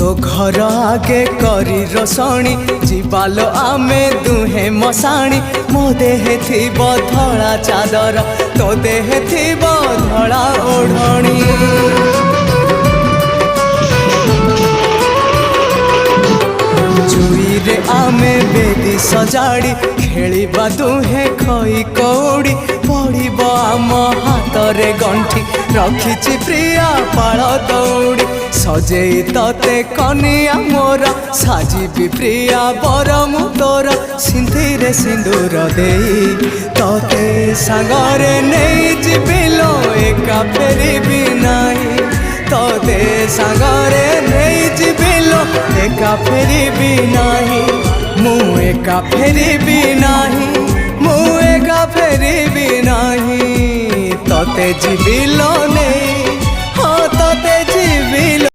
तो घर आगे करी रसणी जीवाल आमे दुहे मशाणी मो देहे थिब धड़ा चादर तो देहे थिब धड़ा ओढ़णी जुईरे आमे बेदी सजाड़ी खेलिबा दुहे खई कौड़ी पड़िब आम हातरे गंठी रखिछि प्रिया पाळ दौड़ी सजेई तते कनिया मोर साजिबी प्रिया बर मु तोर सिंधीरे सिंदूर देई तते सागरे नहीं जिबिलो एका फेरिबी नाही तते सागरे नहीं जिबिलो एका फेरिबी नाही मु एका फेरिबी नाही मु एका फेरिबी नाही तते जिबिलो नहीं हाँ तते जिबिलो।